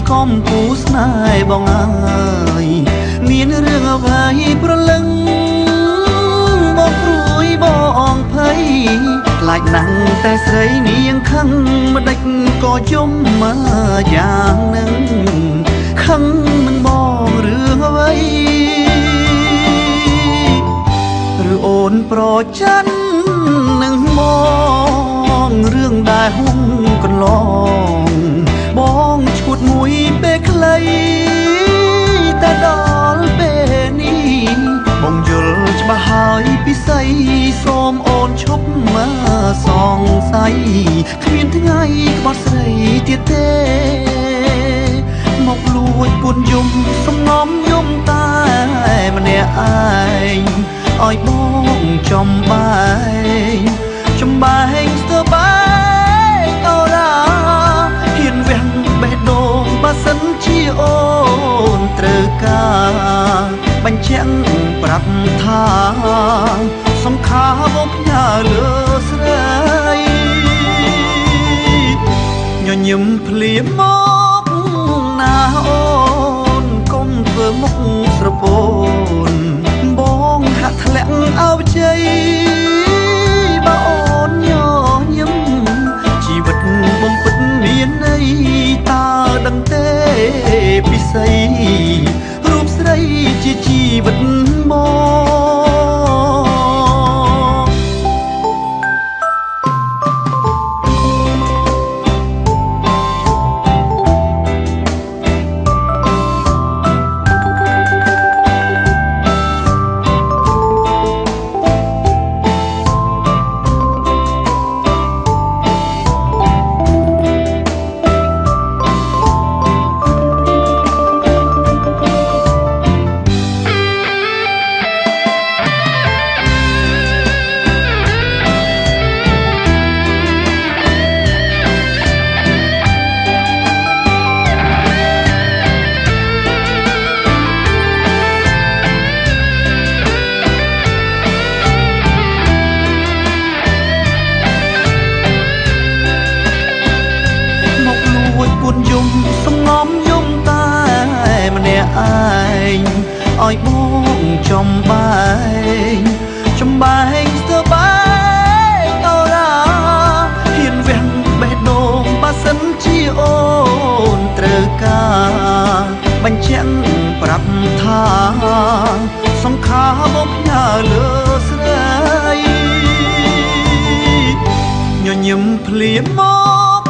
ខំពូស្នេហ៍បងអើយមានរឿងអ្វីប្រលឹងបងព្រួយបងភ័យខ្លាចណាស់តែស្រីនាងខឹងមិនដេចក៏យំមកយ៉ាងនឹងខឹងនឹងបងរឿងអ្វីឬអូនប្រច័ណ្ឌនឹងបងរឿងដែលហុំកន្លងបងឈួតមួយពេលខ្លីតែដល់ពេលនេះបងយល់ច្បាស់ហើយពិសីសូមអូនឈប់មកសង្ស័យគ្មានថ្ងៃក្បត់ស្រីទៀតទេមកលួចពួនយំសំងំយំតែម្នាក់ឯងឲ្យបងចំបែងស្ទើបែកអូឡាហ៊ានវះបេះដូងបើសិនជាអូនត្រូវការបញ្ជាក់ប្រាប់ថាសង្ខារបងផ្ញើលើស្រីញញឹមភ្លាមមកណាអូនកុំធ្វើមុខស្រពោនបងហាក់ធ្លាក់អោបជ័យបើអូនញញឹមជីវិតបងពិតមានន័យតើដឹងទេពិសីរូបស្រីជាជីវិតសំងំយំតែម្នាក់ឯងឲ្យបងចំបែងស្ទើបែកអូឡាហ៊ានវះបេះដូងបើសិនជាអូនត្រូវការបញ្ជាក់ប្រាប់ថាសង្ខារបងផ្ញើលើស្រីញញឹមភ្លាមមក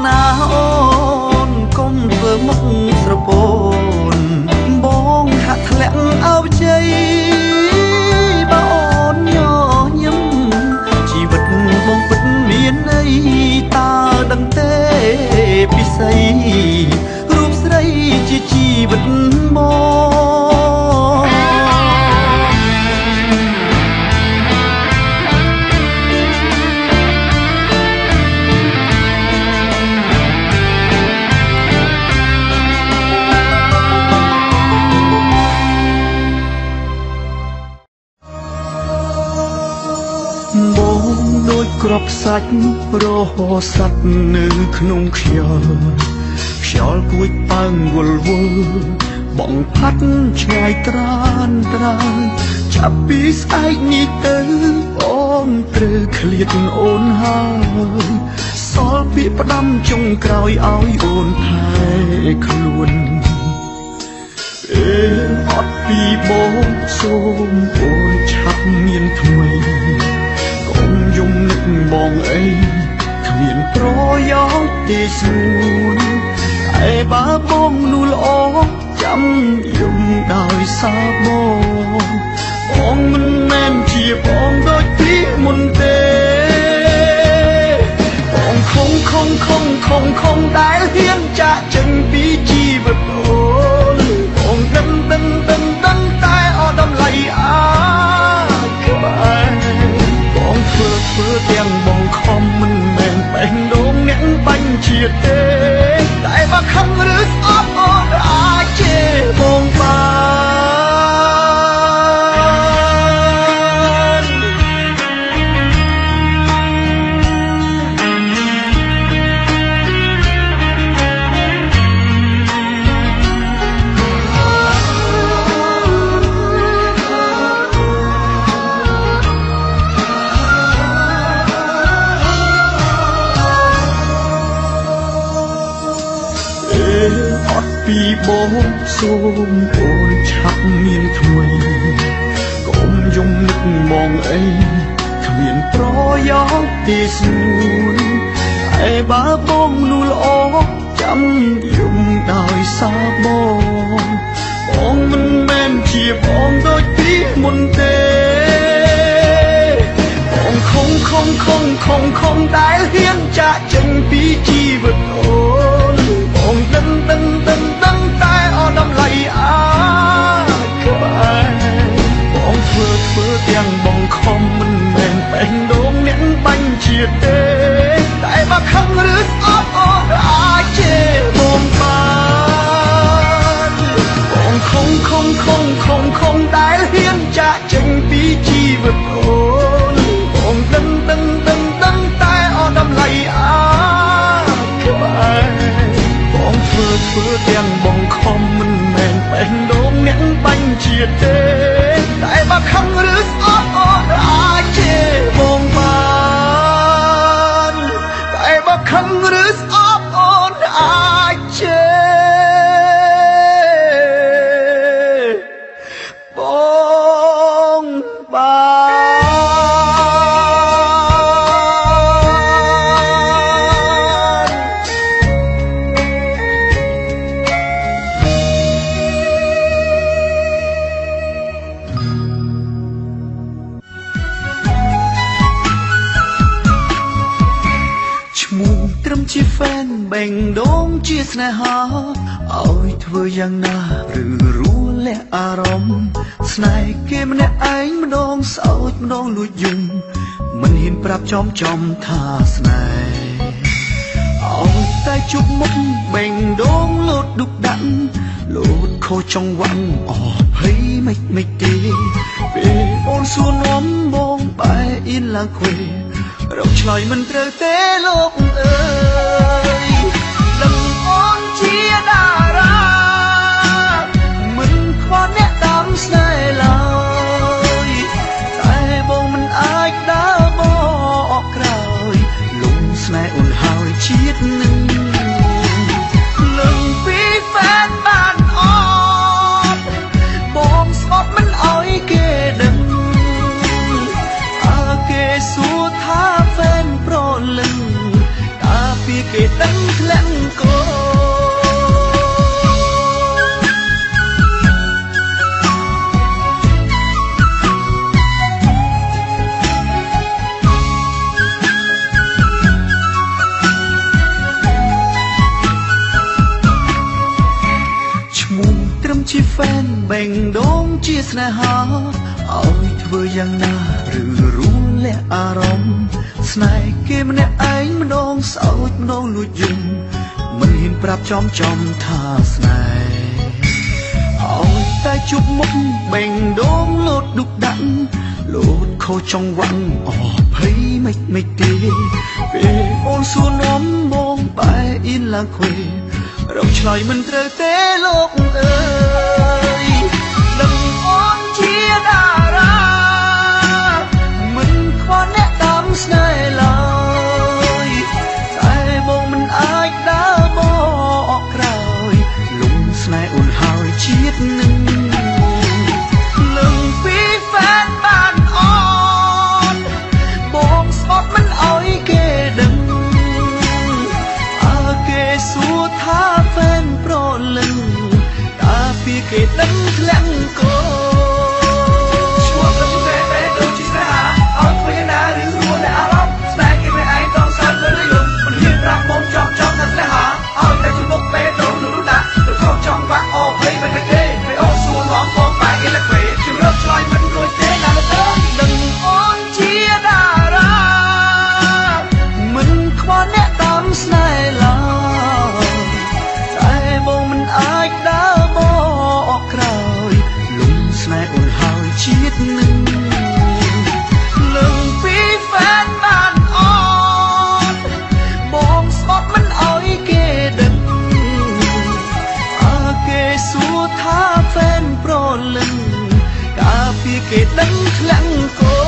ណាអូកុំធ្វើមុខស្រពោនបងហាក់ធ្លាក់អោបជ័យបើអូនញញឹមជីវិតបងពិតមានន័យតើដឹងទេពិសីរូបស្រីជាជីវិតបងដូចក្របខ្សាច់រហោស័ព្ទនៅក្នុងខ្យល់គួចប៉ើងវល់បងផាត់ឆ្ងាយត្រានចាប់ពីស្អែកនេះទៅបងត្រូវឃ្លាតអូនហើយសល់ពាក្យផ្ដាំចុងក្រោយឲ្យអូនថែខ្លួនអត់ពីបងសូមអូនឆាប់មានថ្មីកុំយំនឹកបងអីគ្មានប្រយោជន៍ទេស្រួលតែបើបងនោះល្អចាំយំដោយសារបងមិនមែនជាបងដូចពីមុនទេបងខំដែលហ៊ានចាក់ចេញពីជីវិតបងដឹងតែអត់តម្លៃក្បែរបងធ្វើទាំងបងខំមិនមែនបេះដូងអ្នកបាញ់ជាតិទេតែបើខឹងឬស្អប់អូនអាចជេរបងបាន ពីបងសូមអូនឆាប់មានថ្មីកុំយំនឹកមកអីគ្មានប្រយោជន៍ទេស្នួនឯបើបងនោះល្អចាំយំដោយសារបងមិនមែនជាបងដូចពីមុនទេបងខំដែលហ៊ានចាក់ចេញពីជីវិតអូនបងដឹងតែអត់តម្លៃក្បែរបងធ្វើទាំងបងខំមិនមែនបេះដូងអ្នកបាញ់ជាតិទេតែបើខឹងឬស្អប់អូនអាចជេរបងបានបងខំដែលហ៊ានចាក់ចេញពីជីវិតអូនបងដឹងតែអត់តម្លៃក្បែរបងធ្វើទាំងបងខំមិនមែនបេះដូងអ្នកបាញ់ជាតិទេតែបើខឹងឬស្អប់អូនអាចជេរបងបានតែបើខឹងឬស្អប់អូនអាចជេរបងបានត្រឹមជាហ្វេនបេងដូងជាស្នេហាឲ្យធ្វើយ៉ាងណាឬរួលះអារម្មណ៍ស្នេហ៍គេម្នាក់ឯងម្ដងសោចម្ដងលួចយំមិនហ៊ានប្រាប់ចំថាស្នេហ៍ឲ្យតែជប់មុខបេងដូងលោតឌុកដាក់លោតខូចចង្វាក់អស់ភ័យមិនទេពេលអូនសួរនាំបងបែរអៀនឡើងខ្វេរកឆ្លើយមិនត្រូវទេលោកអើយដឹងអូនជាតារាមិនខ្វល់អ្នកតាមស្នេហ៍ឡើយតែបងមិនអាចដើរបកក្រោយលំស្នេហ៍អូនហើយជាតិនឹងលឹងពីហ្វេនបានអត់បងស្បត់មិនអោយគេដឹងគេសួរថាហ្វេនប្រលឹងតាពីគេដឹងធ្លាក់កោឈ្មោះត្រឹមជាហ្វេនបេងដូងជាស្នេហាឲ្យធ្វើយ៉ាងណាឬរួលះអារម្មណ៍ស្នេហ៍គេម្នាក់ឯងម្ដងសោចម្ដងលួចយំមិនហ៊ានប្រាប់ចំថាស្នេហ៍ឲ្យតែជប់មុខបេងដូងលោតឌុកដាក់លោតខូចចង្វាក់អស់ភ័យមិនទេពេលអូនសួរនាំបងបែរអៀនឡើងខ្វេរកឆ្លើយមិនត្រូវទេលោកអើយដឹងអូនជាតារាមិនខ្វល់អ្នកតាមស្នេហ៍ឡើយតែបងមិនអាចដើរបកក្រោយលំស្នេហ៍អូនហើយជាតិនឹងលឹងពីហ្វេនបានអត់បងស្បត់មិនអោយគេដឹងគេសួរថាហ្វេនប្រលឹងតាពីគេដឹងធ្លាក់កោជាតិនឹងលឹងពីហ្វេនបានអត់បងស្បត់មិនអោយគេដឹងគេសួរថាហ្វេនប្រលឹងកាពីគេដឹងធ្លាក់កោ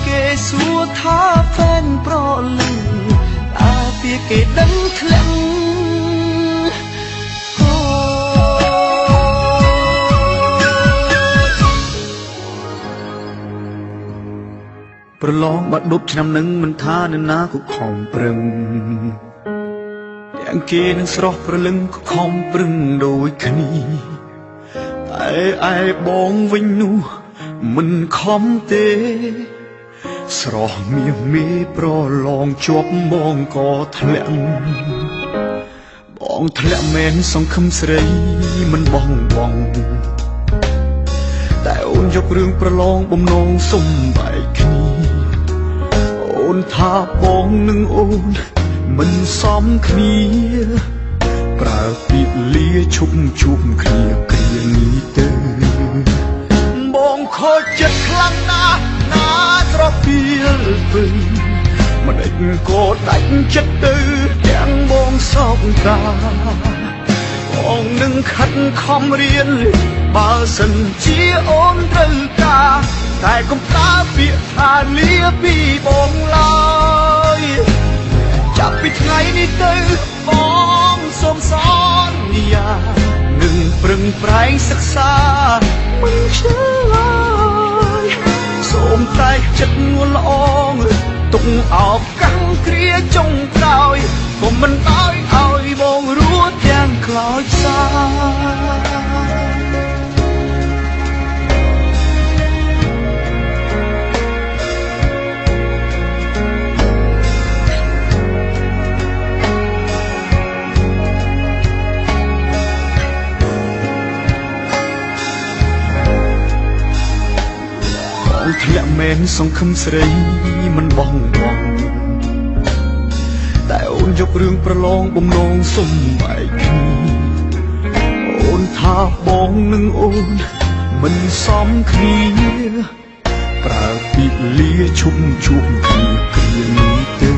គេសួរថាហ្វេនប្រលឹងកាពីគេដឹងធ្លាក់ ប្រឡងបាត់ដប់ឆ្នាំនឹងមិនថានៅណាក៏ខំប្រឹងទាំងគេនឹងស្រស់ប្រលឹងក៏ខំប្រឹងដូចគ្នាតែឯបងវិញនោះមិនខំទេស្រស់មាសមេប្រឡងជាប់បងក៏ធ្លាក់បងធ្លាក់មែនសង្ឃឹមស្រីមិនបងបងតែអូនយករឿងប្រឡងបំណងសុំបែកគ្នាអូនថាបងនឹងអូនមិនសមគ្នាប្រើពាក្យលាឈប់ជួបគ្នាគ្រានេះទៅបងខូចចិត្តខ្លាំងណាស់ណាស្រពាលពឹងមិនដេចក៏ដាច់ចិត្តទៅទាំងបងសោកកាបងនឹងខិតខំរៀនបើសិនជាអូនត្រូវការតែកុំប្រើពាក្យថាលាពីបងឡើយចាប់ពីថ្ងៃនេះទៅបងសូមសន្យានឹងប្រឹងប្រែងសិក្សាមិនខ្ជិលឡើយសូមតែចិត្តងួនល្អងទុកអោបកាំងគ្រាចុងក្រោយក៏មិនដោយឲ្យបងរួចទាំងខ្លោចសាធ្លាក់មែនសង្ឃឹមស្រីមិនបងបងតែអូនយករឿងប្រឡងបំណងសុំបែកគ្នាអូនថាបងនឹងអូនមិនសមគ្នាប្រើពាក្យលាឈប់ជួបគ្នាគ្រានេះទៅ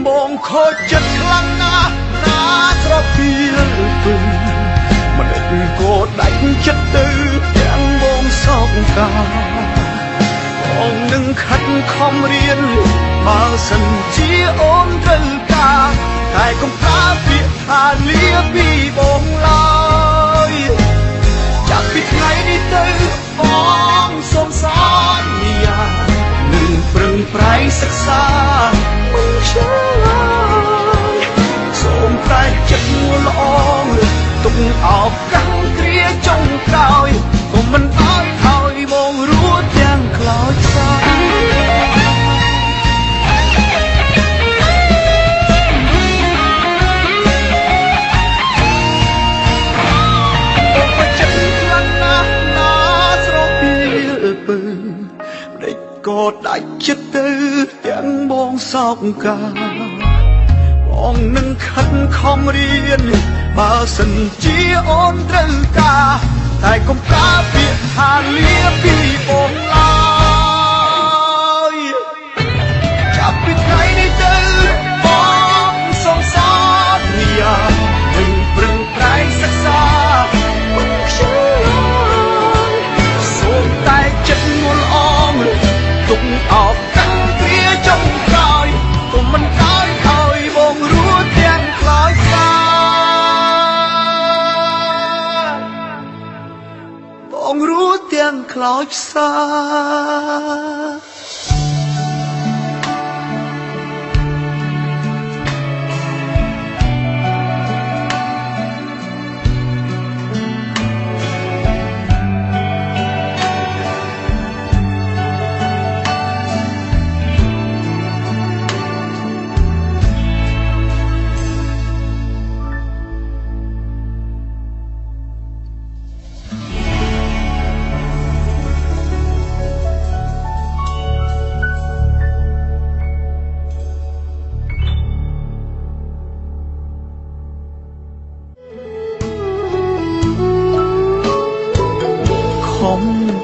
បងខូចចិត្តខ្លាំងណាស់ណាស្រពាលពឹងមិនដេចក៏ដាច់ចិត្តទៅទាំងបងសោកកាបងនឹងខិតខំរៀនបើសិនជាអូនត្រូវការតែកុំប្រើពាក្យថាលាពីបងឡើយចាប់ពីថ្ងៃនេះទៅបងសូមសន្យានឹងប្រឹងប្រែងសិក្សាមិនខ្ជិលឡើយសូមតែចិត្តងួនល្អទុកអោបកាំងគ្រាចុងក្រោយក៏មិនឲ្យបងរួចទាំងខ្លោចសាបងចិត្តខ្លាំងណាស់ណាស្រពាលពើដេចក៏ដាច់ចិត្តទៅទាំងបងសោកកាបងនឹងខិតខំរៀនបើសិនជាអូនត្រូវការតែកុំប្រើពាក្យថាលាពីបងឡើយចាប់ពីថ្ងៃនេះទៅបងសូមសន្យានឹងប្រឹងប្រែងសិក្សាមិនខ្ជិលឡើយសូមតែចិត្តងួនល្អងទុកអោបកាំងគ្រាចុងក្រោយក៏មិនដោយឲ្យបងរួចទាំងខ្លោចសាបងរួចទាំងខ្លោចសា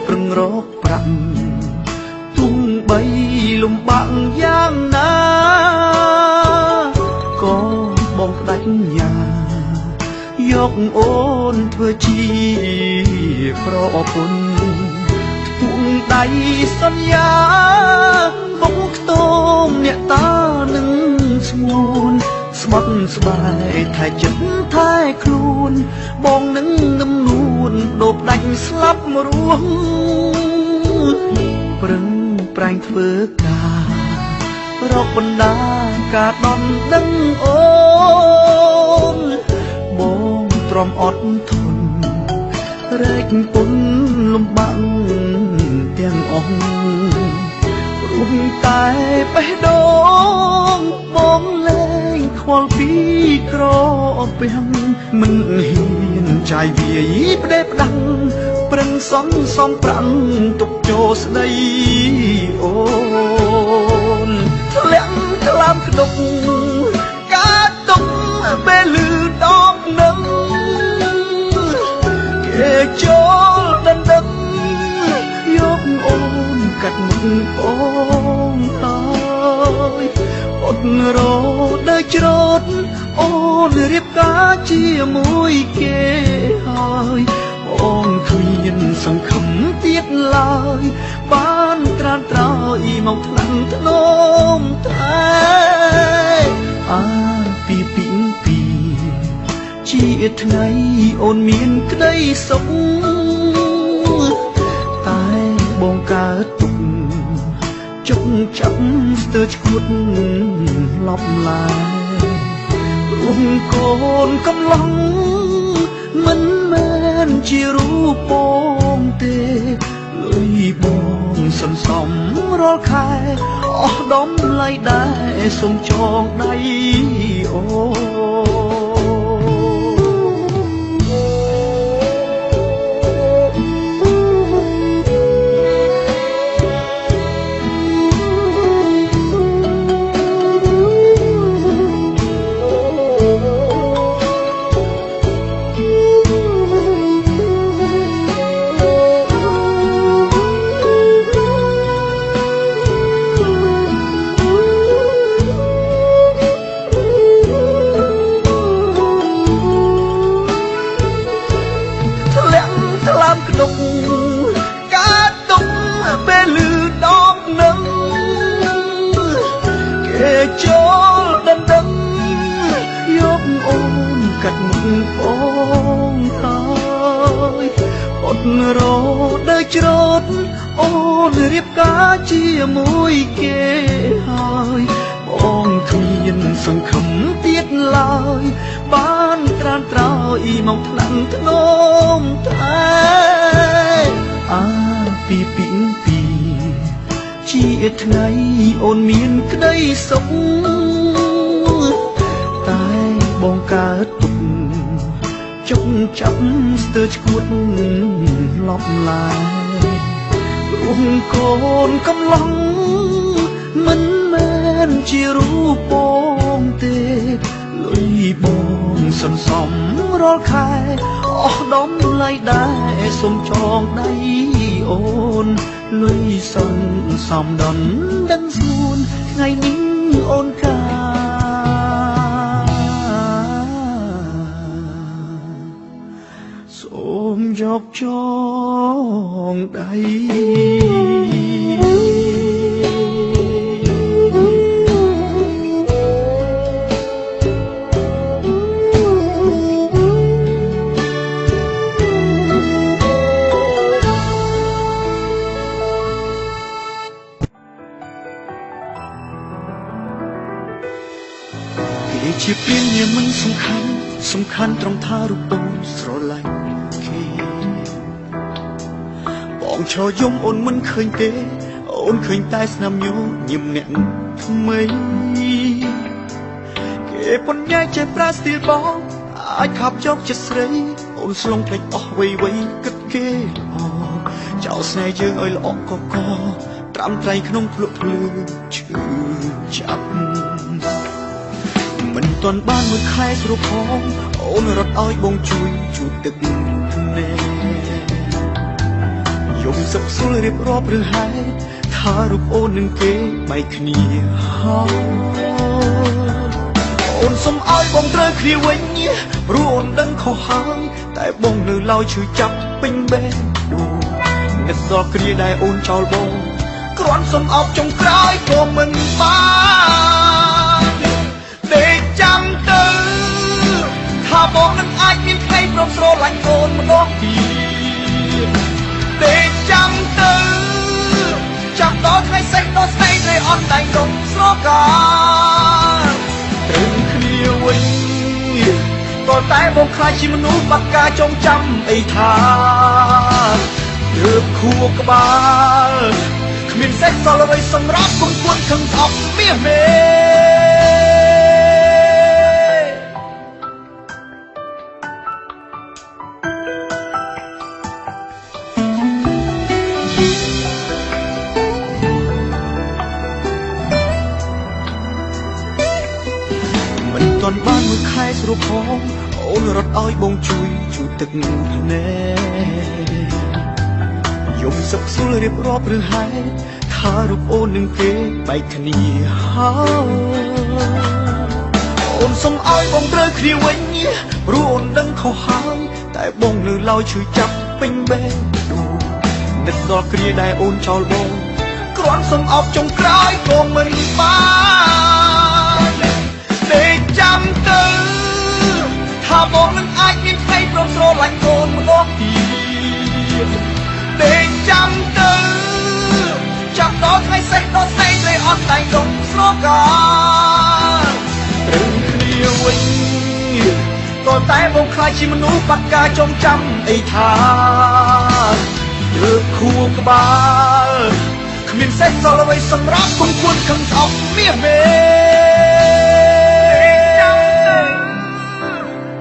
ប្រឹងរកប្រាំទុំបីលំបាក់យ៉ាងណាក៏បងបដិញ្ញាយកអូនធ្វើជាប្រពន្ធពុំដៃសន្យាបងខ្ទមអ្នកតានឹងស្ងួនស្បត់ស្បាយថែចិត្តថែខ្លួនបងនឹងនំនួនដូបដាច់ស្លាប់រស់ប្រឹង ប្រែងធ្វើការរកបណ្ដាការដន់ដឹងអូនបងទ្រាំអត់ធន់រែកពុនលំបាំងទាំងអស់ព្រោះតែបេះដូងបងលែងខ្វល់ពីក្រពាំងមិនហ៊ានចាយវាយផ្ដេសផ្ដាំងប្រឹងសំប្រាំងទុកចូលស្ដីអូនធ្លាក់ក្លាមក្តុកការទុកពេលលឺដកនឹងគេចូលដណ្ដឹងយកអូនកាត់មុខបងហើយអត់រដើរច្រត់អូនរៀបការជាមួយគេហើយបងគ្មានសង្ឃឹមទៀតឡើយបានត្រានត្រោយមកថ្លាំងធ្នមតែអានពីជាថ្ងៃអូនមានក្តីសុខតែបងកើតទុកចុកចាប់ស្ទើរឈួតលប់ឡាយព្រោះកូនកំឡុងមិនមែនជារូបបងទេលុយបងសន្សំរាល់ខែអស់ដំឡៃដែរសុំចងដៃអូការទុកពេលលឺដកនឹងគេចូលដណ្ដឹងយកអូនកាត់មុខបងហើយអត់រដើរច្រត់អូនរៀបការជាមួយគេហើយបងគ្មានសង្ឃឹមទៀតឡើយបានត្រានត្រោយមកថ្លាំងធ្នមតែអាពីជាថ្ងៃអូនមានក្តីសុខតែបងកើតទុកចុកចាប់ស្ទើរឈួតលប់ឡាយព្រោះកូនកំឡុងមិនមែនជារូបបងទេលុយបងសន្សំរាល់ខែអស់ដំឡៃដែរសុំចងដៃអូនលុយសន្សំដន់ដឹងស្នួនថ្ងៃនេះអូនកាសូមយកចងដៃជាព្រានវាមិនសំខាន់ត្រង់ថារូបអូនស្រឡាញ់គេបងឈរយំអូនមិនឃើញទេអូនឃើញតែស្នាមញញឹមអ្នកថ្មីគេប៉ុន្តែចេះប្រើស្ទីលបងអាចខាប់យកចិត្តស្រីអូនស្លងភ្លេចអស់វ័យគិតគេល្អចោលស្នេហ៍យើងឲ្យល្អកកត្រាំត្រៃក្នុងភ្លុកភ្លើឈឺចាប់មិនទាន់បានមួយខែស្រួលផងអូនរត់ឲ្យបងជួយទឹកភ្នែកយំសឹកសួលរៀបរាប់ឬហេតុថារូបអូននឹងគេបែកគ្នាហើយអូនសុំឲ្យបងត្រូវគ្នាវិញព្រោះអូនដឹងខុសហើយតែបងនៅឡើយឈឺចាប់ពេញបេះដូងនឹកដល់គ្រាដែលអូនចោលបងគ្រាន់សុំអោបចុងក្រោយក៏មិនបានទេចាំទៅថាបងនឹងអាចមានថ្ងៃព្រមស្រឡាញ់អូនម្ដងទៀតទេចាំទៅចាំដល់ថ្ងៃ ស្រកាត្រឹងគ្នាវិញក៏តែបងខ្លាចជាមនុស្សបាត់ការចងចាំអីថាលើកខួរក្បាលគ្មានសេះសល់អ្វីសម្រាប់គុំគួនខឹងស្អប់មាសមេមិនទាន់បានមួយខែស្រួលផងអូនរត់ឲ្យបងជួយទឹកភ្នែកយំសឹកសួលរៀបរាប់រឿងហេតុថារូបអូននឹងគេបែកគ្នាហើយអូនសុំឲ្យបងត្រូវគ្នាវិញព្រោះអូនដឹងខុសហើយតែបងនៅឡើយឈឺចាប់ពេញបេះដូងនឹកដល់គ្រាដែលអូនចោលបងគ្រាន់សុំអបចុងក្រោយក៏មិនបានទេចាំទៅថាបងនឹងអាចមានផ្ទៃព្រមស្រឡាញ់កូនម្ដងទៀតទេចាំទៅចាប់ដល់ថ្ងៃសេះដល់ស្អែកលេអត់ដៃដុំស្រកាត្រឹងគ្នាវិញក៏តែបងខ្លាចជាមនុស្សបាត់ការចងចាំអីថាលើកខួរក្បាលគ្មានសេះសល់អ្វីសម្រាប់គុំគួនខឹងស្អប់មាសមេ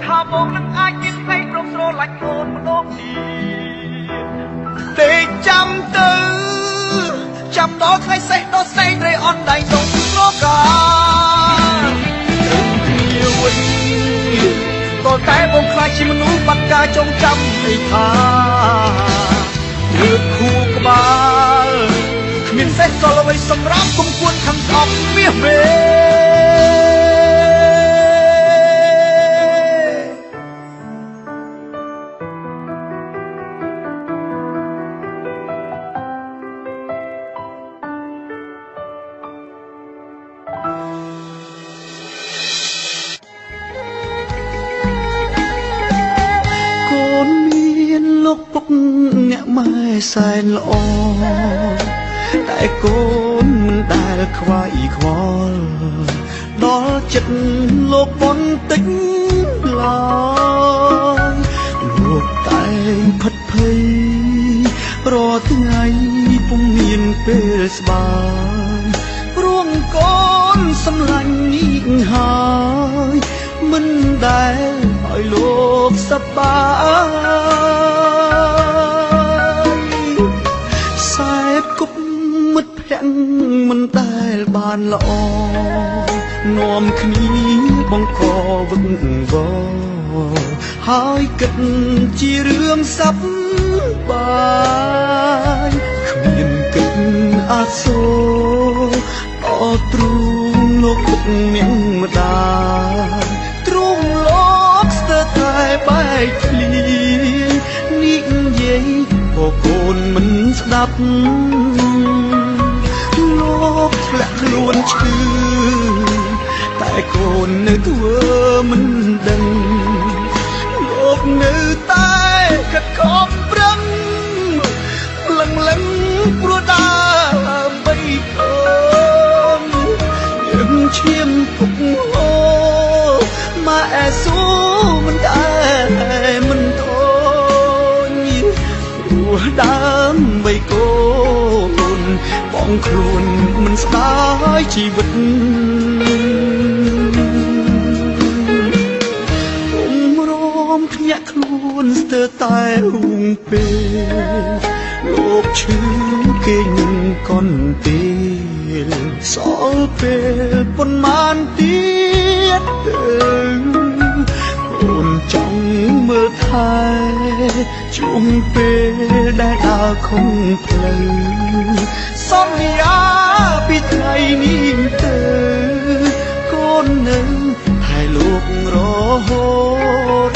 ថាបងនឹងអាចមានផ្ទៃព្រមស្រឡាញ់កូនម្ដងទៀតទេចាំទៅចាប់ដល់ថ្ងៃសេះដល់ស្អែកត្រីអន់ដៃដុំស្រកាត្រឹងគ្នាវិញក៏តែបងខ្លាចជាមនុស្សបាត់ការចងចាំឲ្យថាលើកខួរក្បាលគ្មានសេះសល់អ្វីសម្រាប់គុំគួនខំស្អប់មាសមេលោកពុកអ្នកម៉ែសែនល្អតែកូនមិនដែលខ្វាយខ្វល់ដល់ចិត្តលោកបន្តិចឡើយលោកតែងផិតភ័យរាល់ថ្ងៃពុំមានពេលស្បាយព្រោះកូនសម្លាញ់នេះហើយមិនដែលឲ្យលោកសប្បាយខ្សែគប់មិត្តភក្តិមិនដែលបានល្អនាំគ្នាបង្កវឹកវរហើយគិតជារឿងសប្បាយគ្មានគិតអាសូរអត់ទ្រូងលោកពុកមានម្ដាយទ្រូងលោកស្ទើរតែបែកធ្លាយនិយាយក៏កូនមិនស្ដាប់លោកធ្លាក់ខ្លួនឈឺតែកូននៅធ្វើមិនដឹងលោកនៅតែខិតខំប្រឹងលឹងព្រោះដើម្បីកូនយើងឈាមពុកអូម៉ែស៊ូមិនដែរមិនធន់ព្រោះដើម្បីកូនបងខ្លួនមិនស្ដាយជីវិតគុំរំភ្ញាក់ខ្លួនស្ទើរតែរូងពេលលោកឈឺគេនឹងកន់ពេលសល់ពេលប៉ុន្មានទៀតទៅកូនចង់មើលថែជួងពេលដែលដើរខំផ្លូវសន្យាពីថ្ងៃនេះទៅកូននឹងថែលោករហូត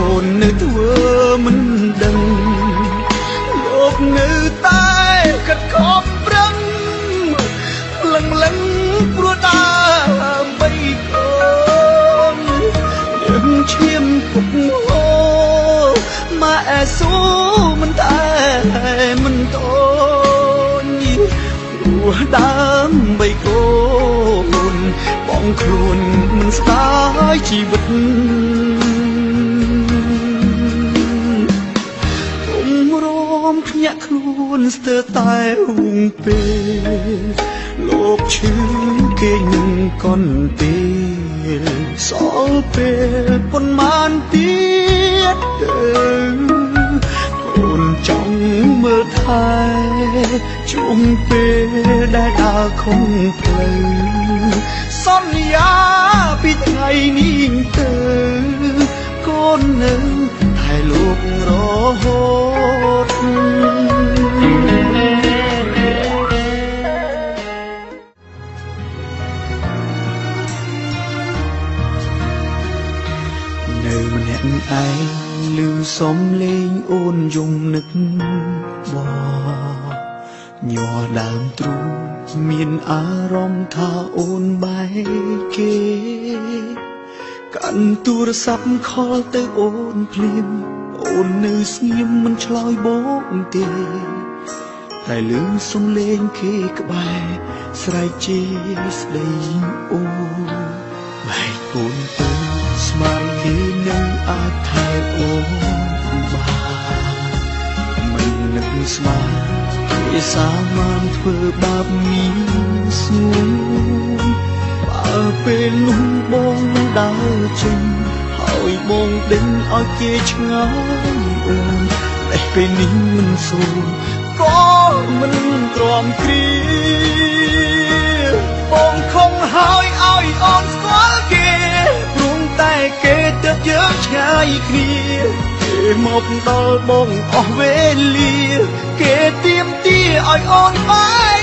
ខ្លួននៅធ្វើមិនដឹងលោកនៅតែខិតខំប្រឹងលឹងព្រោះដើម្បីខ្លួនយើងឈាមពុកហូម៉ែស៊ូមិនតែមិនតូនព្រោះដើម្បីកូនបងខ្លួនមិនស្ដាយជីវិតរំភ្ញាក់ខ្លួនស្ទើរតែហួងពេលលោកឈឺគេនឹងកន់ពេលសល់ពេលប៉ុន្មានទៀតទៅអូនចង់មើលថែជួងពេលដែលដើរខុំផ្លូវសន្យាពីថ្ងៃនេះទៅកូននៅថែលោករហូតនៅម្នាក់ឯងឮសំឡេងអូនយំនឹកបញ័រដើមទ្រូងមានអារម្មណ៍ថាអូនបែកគេកាន់ទូរស័ព្ទខលទៅអូនភ្លាមអូននៅស្ងៀមមិនឆ្លើយបងទេតែឮសំឡេងគេក្បែរស្រែកជេរស្ដីអូនបែកអូនទៅស្មានគេនឹងអាចថែអូនបានមិននឹកស្មានគេសាមានធ្វើបាបមានស្ងួនបើពេលនោះបងដើរចេញហើយបងដេញឲ្យគេឆ្ងាយអូនតែពេលនេះមិនសួរក៏មិនទ្រាំគ្រាបងខំហើយឲ្យអូនស្គាល់គេព្រមតែគេទៅយើងឆ្ងាយគ្នាគេមកដល់បងអស់វេលាគេទៀមទាឲ្យអូនបែក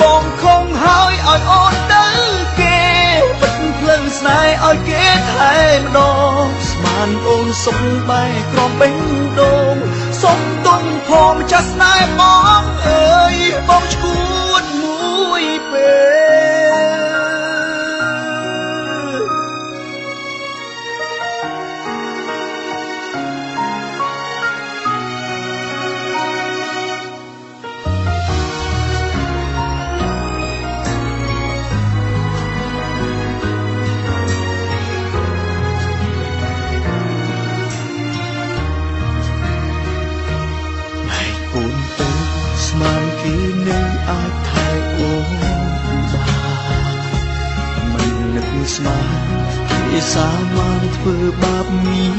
បងខំហើយឲ្យអូនទៅគេបិទផ្លូវស្នេហ៍ឲ្យគេថែម្ដងស្មានអូនសុខបែកក្រំបេះដូងសុំទុំផងម្ចាស់ស្នេហ៍បងអើយបងឈួតមួយពេលស្មានគេនឹងអាចថែអូនបានមិននឹកស្មានគេសាមានធ្វើបាបមាន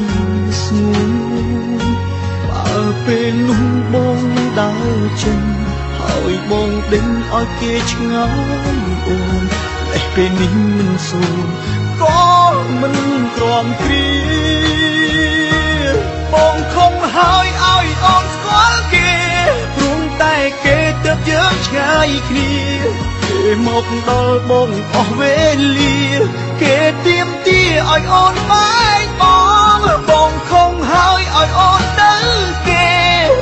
ស្ងួនបើពេលនោះបងដើរចេញហើយបងដេញឲ្យគេឆ្ងាយអូនតែពេលនេះមិនសួរក៏មិនក្រំគ្រាបងខំហើយឲ្យអូនស្គាល់គេតែគេទៅយើងឆ្ងាយគ្នាគេមកដល់បងអស់វេលាគេទៀមទាឲ្យអូនបែកបងខំហើយឲ្យអូនទៅគេ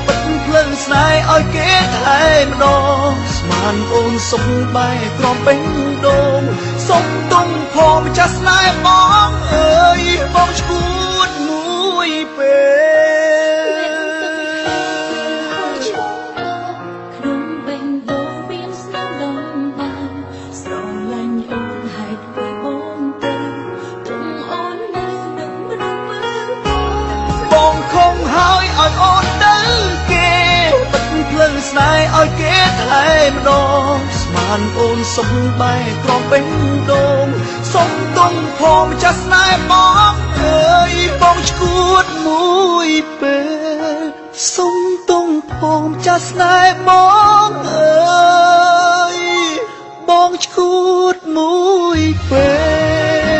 បិទផ្លូវស្នេហ៍ឲ្យគេថែម្ដងស្មានអូនសុខបែកក្រំបេះដូងសុំទុំផងម្ចាស់ស្នេហ៍បងអើយបងឈួតមួយពេលឲ្យអូនទៅគេបិទផ្លូវស្នេហ៍ឲ្យគេថែម្ដងស្មានអូនសុខបែកក្រំបេះដូងសុំទុំផងម្ចាស់ស្នេហ៍បងអើយបងឈួតមួយពេលសុំទុំផងម្ចាស់ស្នេហ៍បងអើយបងឈួតមួយពេល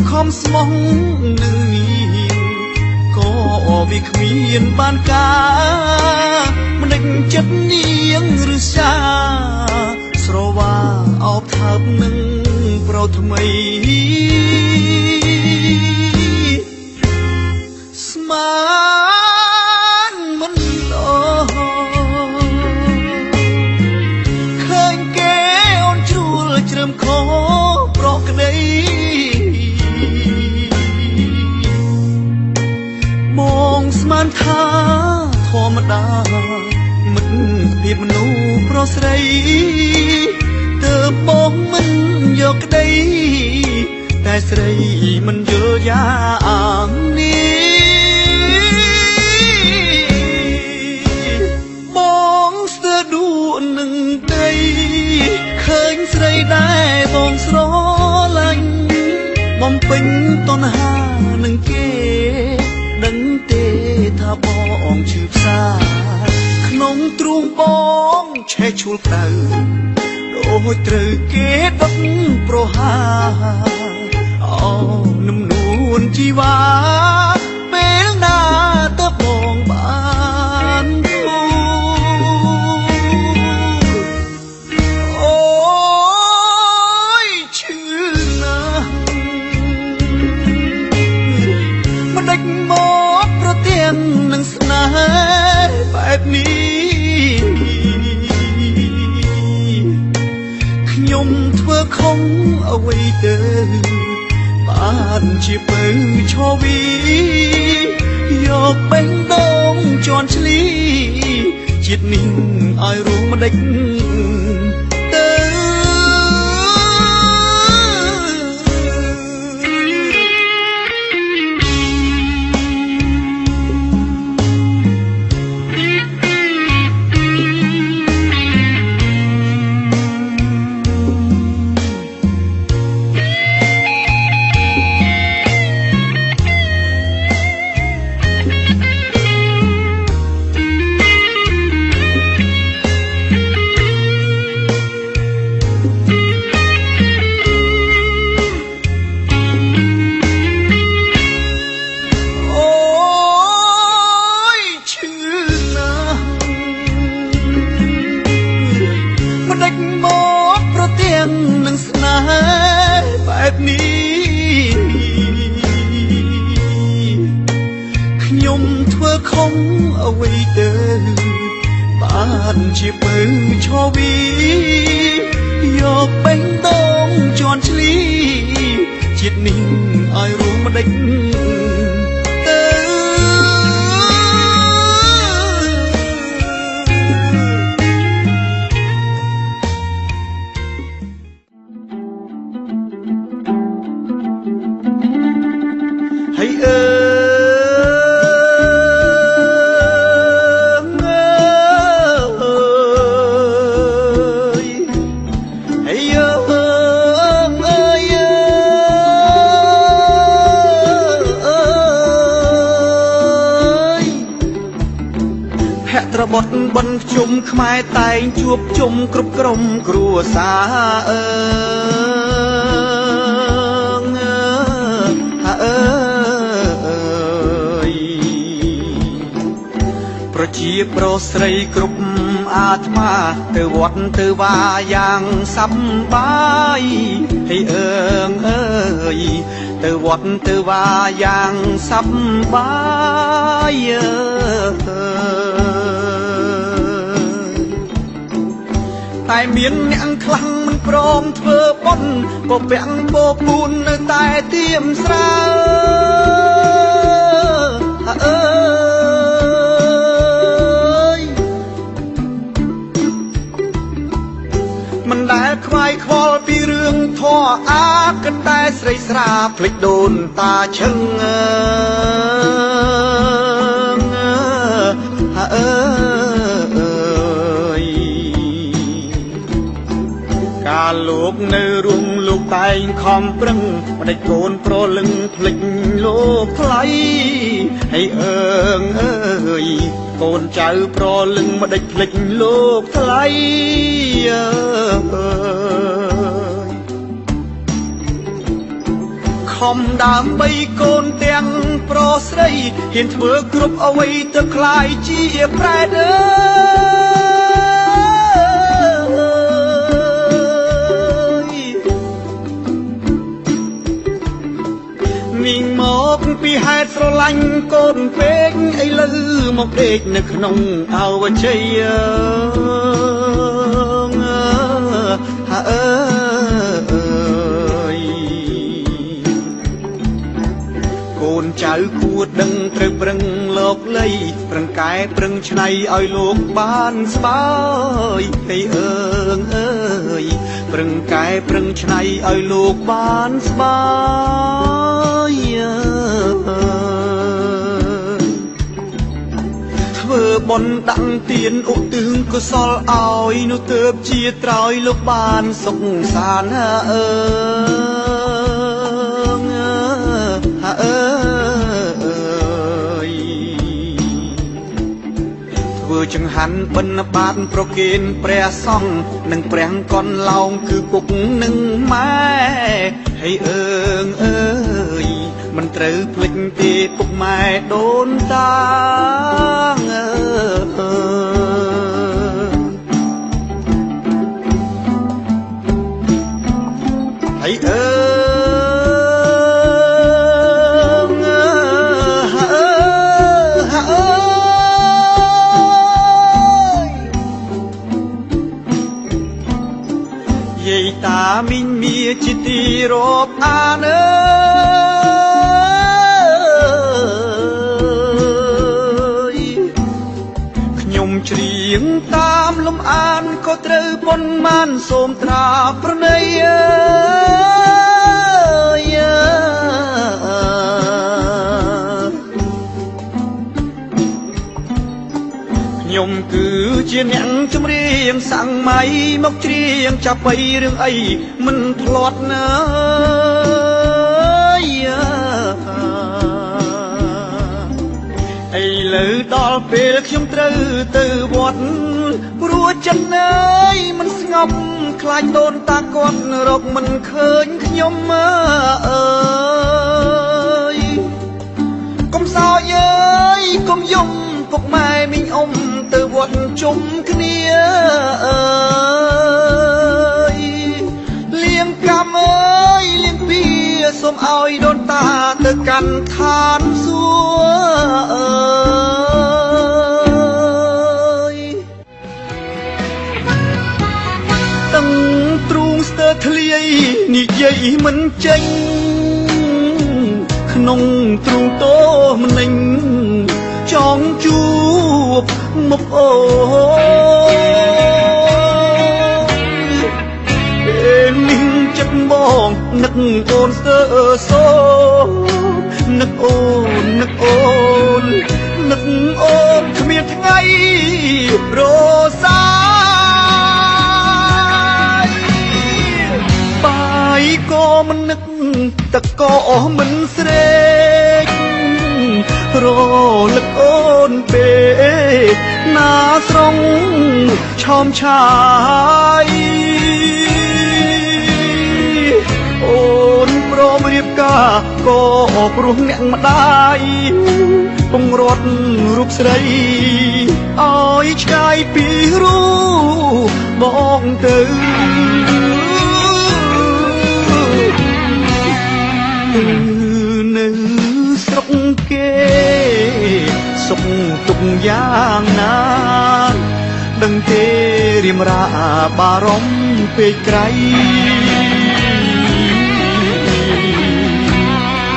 ខំស្មោះនឹងមានក៏វាគ្មានបានការមិនដឹកចិត្តនាងឬសាស្រវាអោបថើបនឹងប្រុសថ្មីស្មានមិនដល់ឃើញគេអូនជ្រួលជ្រើមខោប្រក្តីបងស្មានថាធម្មតាមិត្តភាពមនុស្សប្រុសស្រីទើបបងមិនយកក្តីតែស្រីមិនយល់យ៉ាងនេះបងស្ទើរដួលនឹងដីឃើញស្រីដែរបងស្រឡាញ់បំពេញតណ្ហានឹងគេដឹងទេថាបងឈឺផ្សាក្នុងទ្រូងបងឆេះឈួលក្តៅដូចត្រូវគេដុតប្រហាអូនំនួនជីវ៉ាពេលណាទៅបងបានអូយឈឺណាស់មិនដេចមកប្រទៀងនឹងស្នេហ៍បែបនេះខ្ញុំធ្វើខុសអ្វីទៅបានជាពៅឈវីយកបេះដូងជន់ឈ្លីជាតិនេះឲ្យរួមមិនដេចទៅនឹងស្នេហ៍បែបនេះខ្ញុំធ្វើខុសអ្វីទៅបានជាពៅឈវីយកបេះដូងជន់ឈ្លីជាតិនេះឲ្យរួមមិនដេចទៅheyត្របត់បិណ្ឌជុំខ្មែរតែងជួបជុំគ្រប់ក្រុមគ្រួសារប្រជាប្រុសស្រីគ្រប់អាត្មាទៅវត្តទៅវាយ៉ាងសប្បាយហើយអើយទៅវត្តទៅវាយ៉ាងសប្បាយតែមានអ្នកខ្លាំងមិនព្រមធ្វើបុណ្យក៏ពាក់បោពូននៅតែទៀមស្រើមិនដែលខ្វាយខ្វល់ពីរឿងធម៌អាកតែស្រីស្រាភ្លេចដូនតាឈឹងកាលលោកនៅរួមលោកតែងខំប្រឹងមិនដេចកូនប្រលឹងភ្លេចលោកថ្លៃហើយអើយកូនចៅប្រលឹងមិនដេចភ្លេចលោកថ្លៃខ ខំដើម្បីកូនទាំងប្រុសស្រីហ៊ានធ្វើគ្រប់អ្វីទៅខ្លាយជាប្រែតអើយមីងមកពីហេតុស្រឡាញ់កូនពេកឥឡូវមកដេកនៅក្នុងអវជ័យអើយកូនចៅគួរដឹងត្រូវប្រឹងលោកលៃប្រឹងកែប្រឹងឆ្នៃឲ្យលោកបានស្បើយហេអើយប្រឹងកែប្រឹងឆ្នៃឲ្យលោកបានស្បើយធ្វើបុណ្យដាក់ទានឧទ្ទិសកុសលឲ្យនោះទើបជាត្រោយលោកបានសុខសាន្តអើយធ្វើចង្ហាន់បិណ្ឌបាតប្រគេនព្រះសង្ឃនិងព្រះកនឡោមគឺពុកនិងម៉ែហើយអើយមិនត្រូវភ្លេចទេពុកម៉ែដូនតាហើយអើយាយតាមីងមាជាទីរាប់អានខ្ញុំច្រៀងតាមលំអានក៏ត្រូវប៉ុន្មានសូមត្រាប្រណីខ្ញុំគឺជាអ្នកចម្រៀងសាំងម៉ៃមកច្រៀងចាប់បីរឿងអីមិនធ្លាត់ណាឥឡូវដល់ពេលខ្ញុំត្រូវទៅវត្តព្រោះចិត្តអើយមិនស្ងប់ខ្លាចដូនតាគាត់រកមិនឃើញខ្ញុំអើយកុំសោយអើយកុំយំពុកម៉ែមីងអ៊ំទៅវត្តជុំគ្នាអើយលៀងកម្មអើយលៀងពីសូមឲ្យដូនតាទៅកាន់ឋានសួគ៌អើយតឹងទ្រូងស្ទើរធ្លាយនិយាយមិនចេញក្នុងទ្រូងតោម្នេញចង់ជួបមុខអូពេលនេះចិត្តបងនឹកអូនស្ទើរសោនឹកអូននឹកអូននឹកអូនគ្មានថ្ងៃរសាយបាយក៏មិននឹកទឹកក៏មិនស្រេករលឹកអូនពេកណាស្រងឆោមឆាយអូនព្រមរៀបការក៏ព្រោះអ្នកម្ដាយពងរត់រូបស្រីឲ្យឆ្ងាយពីរូបបងទៅនៅស្រុកគេសុខទុកយ៉ាងណាដឹងទេរៀមរាបារម្ភពេកក្រៃ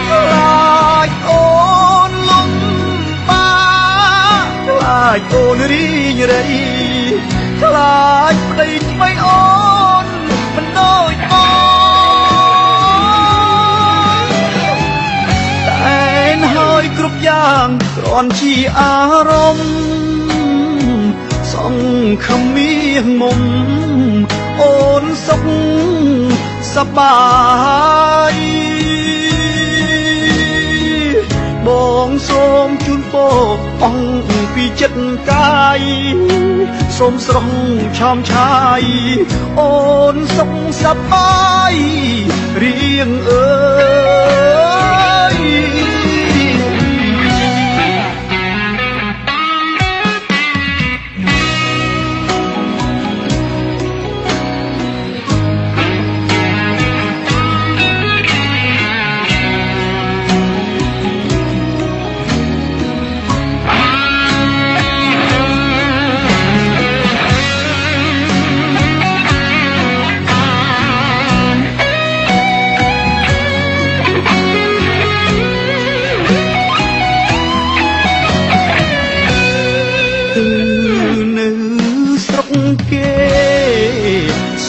ខ្លាចអូនលំបាខ្លាចអូនរីងរៃខ្លាចប្តីថ្មីអូនមិនដូចបងគ្រប់យ៉ាងគ្រាន់ជាអារម្មណ៍សង្ឃឹមមានមុំអូនសុខសប្បាយបងសូមជូនពរអង្គពីចិត្តកាយ សូមស្រស់ឆោមឆាយអូនសុខសប្បាយរៀងអើយ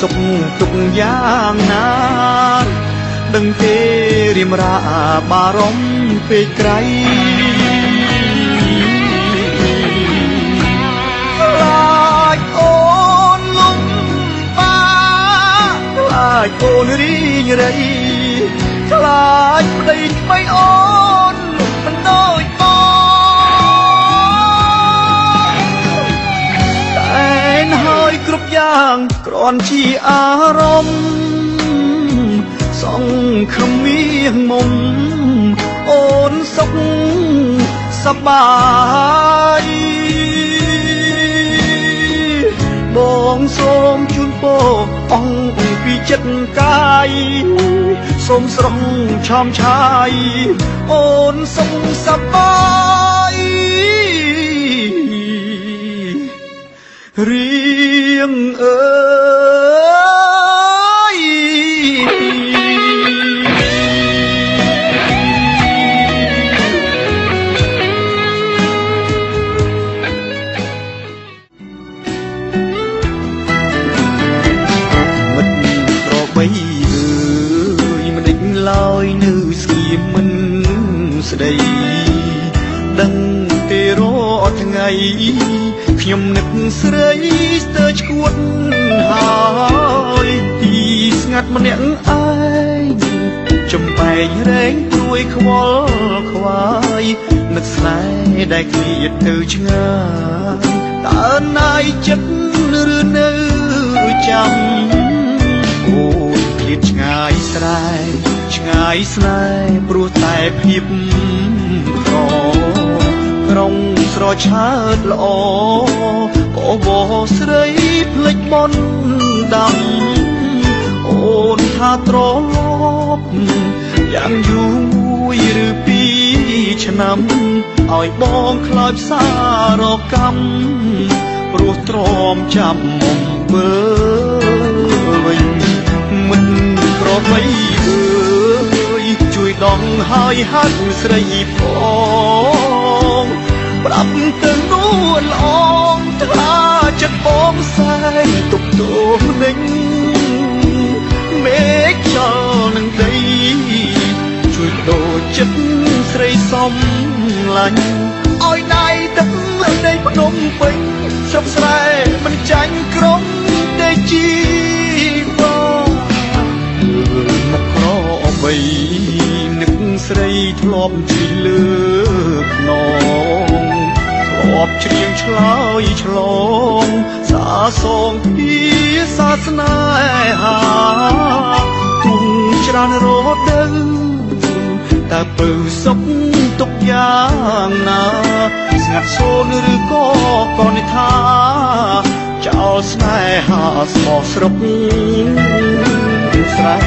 សុខទុកយ៉ាងណាដឹងទេរៀមរាបារម្ភពេកក្រៃខ្លាចអូនលំបាខ្លាចអូនរីងរៃខ្លាចប្តីថ្មីអូនមិនដូចគ្រប់យ៉ាងគ្រាន់ជាអារម្មណ៍សង្ឃឹមមានមុំអូនសុខសប្បាយបងសូមជូនពរអង្គពីចិត្តកាយសូមស្រស់ឆោមឆាយអូនសុខសប្បាយរៀងអើយមិត្តប្របីអើយមិនដេញឡើយនៅស្គីមិនស្ដីដឹងទេរាល់ថ្ងៃខ្ញុំនឹកស្រីស្ទើរឈួតហើយទីស្ងាត់ម្នាក់ឯងចំបែងរែងព្រួយខ្វល់ខ្វាយនឹកស្នេហ៍ដែលឃ្លាតទៅឆ្ងាយតើណាយចិត្តឬនៅចាំអូនឃ្លាតឆ្ងាយស្រែឆ្ងាយស្នេហ៍ព្រោះតែភាពក្រុងស្រឆើតល្អអូបោស្រីភ្លេចបនដាំអូនថាត្រឡប់យ៉ាងយូរមួយឬពីរឆ្នាំឲ្យបងខ្លោចផ្សាររកម្មព្រោះទ្រាំចាំមុំមើលវិញមិនក្របីអើយជួយដងហើយហាត់ស្រីផងប្រាប់ទៅនួនល្អងថាចិត្តបងសែងទុកទោសនឹងមេឃខ្យល់នឹងដីជួយដូរចិត្តស្រីសំឡាញ់ឲ្យដៃទឹកដីភ្នំពេញស្រុកស្រែមិនចាញ់ក្រុងទេជីបងមកក្របីនឹកស្រីធ្លាប់ជិះលើខ្នងធ្លាប់ច្រៀងឆ្លើយឆ្លងសាសងពីសាសនាហាទុំច្រើនរដូវតើពើសុខទុកយ៉ាងណាស្ងាត់សូនឬក៏កនិថាចោលស្នេហាស្មោះស្រុកស្រែ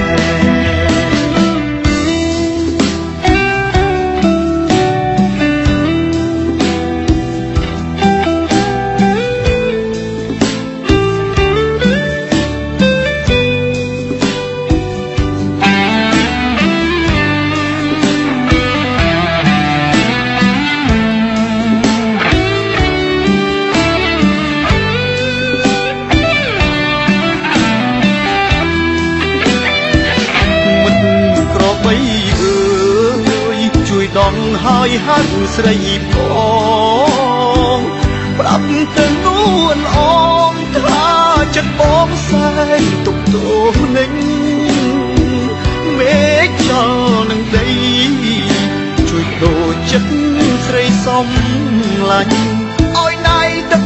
ហើយហាត់ស្រីផងប្រាប់ទៅនួនអងថាចិត្តបងសែងទុកទោសនឹងមេឃខ្យល់នឹងដីជួយដូរចិត្តស្រីសំឡាញ់ឲ្យដៃទឹក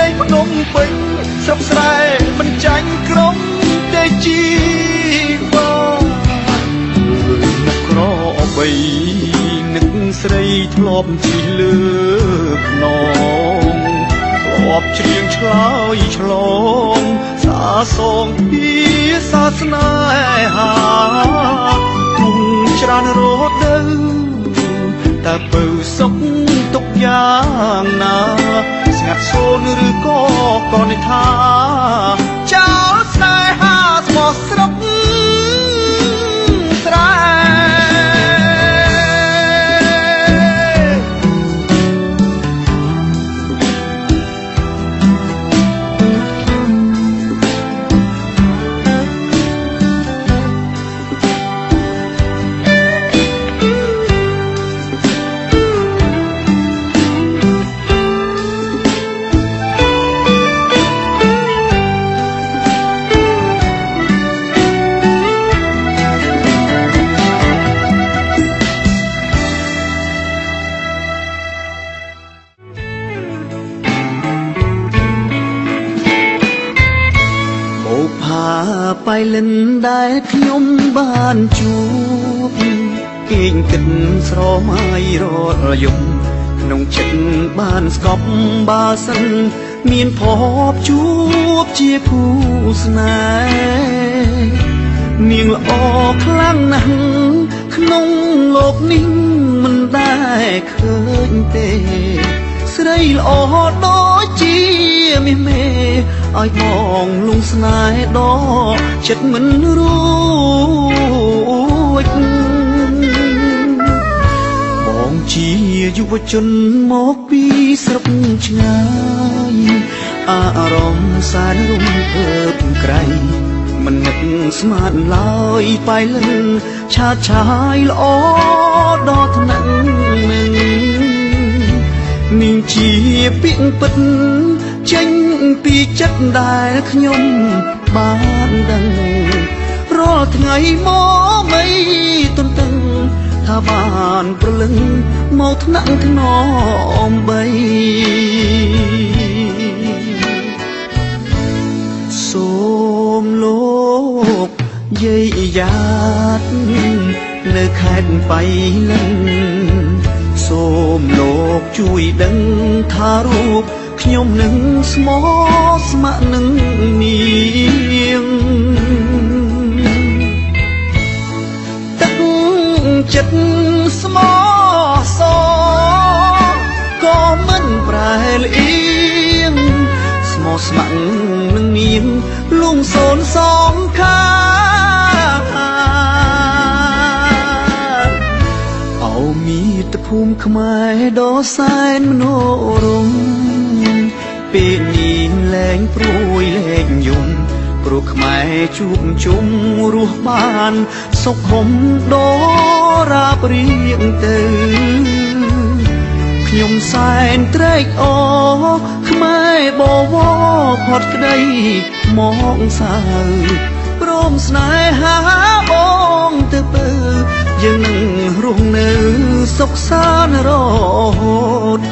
ដីភ្នំ ពេញស្រុកស្រែមិនចាញ់ក្រុងទេជីវ៉ាក្របីនឹកស្រីធ្លាប់ជិះលើខ្នងធ្លាប់ច្រៀងឆ្លើយឆ្លងសាសងពីសាសនាហាគុំច្រើនរត់ទៅតែបើសុខទុកយ៉ាងណាស្ងាត់សូនឬក៏កនិថាចោលស្នេហាស្មោះស្រុកស្រែไปเล่นได้ขยมบ้านจูบเก่งกินสรอไม้รอระยมนงเช็ดบ้านสกอบบาสันเมียนพอบจูบเจียผู้สนายเมียงละออคลั่งนังขนงโลกนิ่งมันได้เคยเตสไรละออดอเจียไม่เมอ้อยมองลุงสนายดอชัดมันรู้มองเจียอยู่ว่าจนมอกปีสรบชงายอารมณ์สายรุ่มเอิบไกลมันนึกสมานลอยไปเล่นชาชายละออดอทนังนิ่งเจียปิ้งปิดចេញពីចិត្តដែលខ្ញុំបានដឹងរាល់ថ្ងៃមកមិនទន្ទឹងថាបានប្រលឹងមកថ្នាក់ថ្នមបីសូមលោកយាយយ៉ាតនៅខេត្តបៃលិនសូមលោកជួយដឹងថារូបខ្ញុំនឹងស្មោះស្ម័គ្រនឹងនាងទឹកចិត្តស្មោះសក៏មិនប្រែលអៀងស្មោះស្ម័គ្រនឹងនាងលួងសូនសងខាអោមីតភូមិខ្មែរដ៏សែនមនោរម្យពេលនេះលែងព្រួយលែងយំព្រោះខ្មែរជួបជុំរស់បានសុខហុំដរាបរៀងទៅខ្ញុំសែនត្រេកអរខ្មែរបវរផុតក្តីមកសៅព្រមស្នេហាបងទៅពើយើងនឹងរស់នៅសុខសាន្តរហូត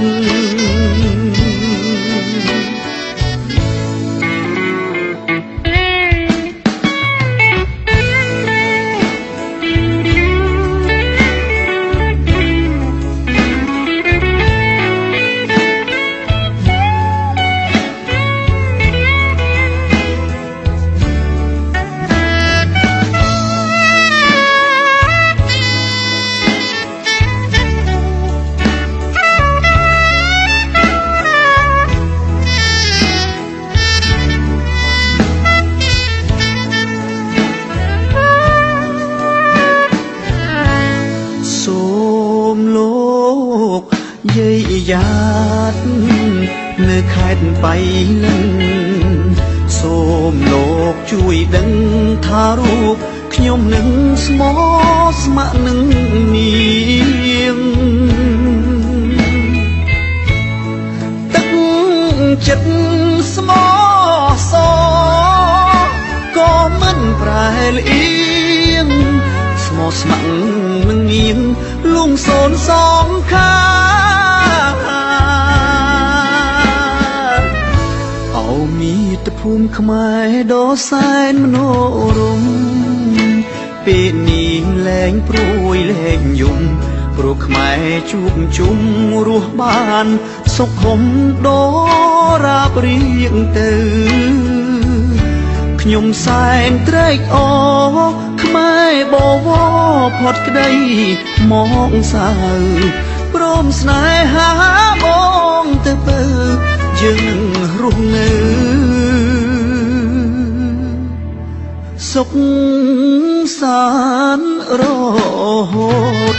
យាយយ៉ាតនៅខេត្តបៃលិនសូមលោកជួយដឹងថារូបខ្ញុំនឹងស្មោះស្ម័គ្រនឹងនាងទឹកចិត្តស្មោះសក៏មិនប្រែលអៀងស្មោះស្ម័គ្រនឹងនាងលួងសូនសងខា ភូមិខ្មែរដ៏សែនមនោរម្យពេលនេះលែងព្រួយលែងយំព្រោះខ្មែរជួបជុំរស់បានសុខហុមដ៏រាបរៀងទៅខ្ញុំសែនត្រេកអរខ្មែរបវរផុតក្តីមកសៅព្រមស្នេហាបងទៅបើយើងនឹងរស់នៅសុខសាន្តរហូត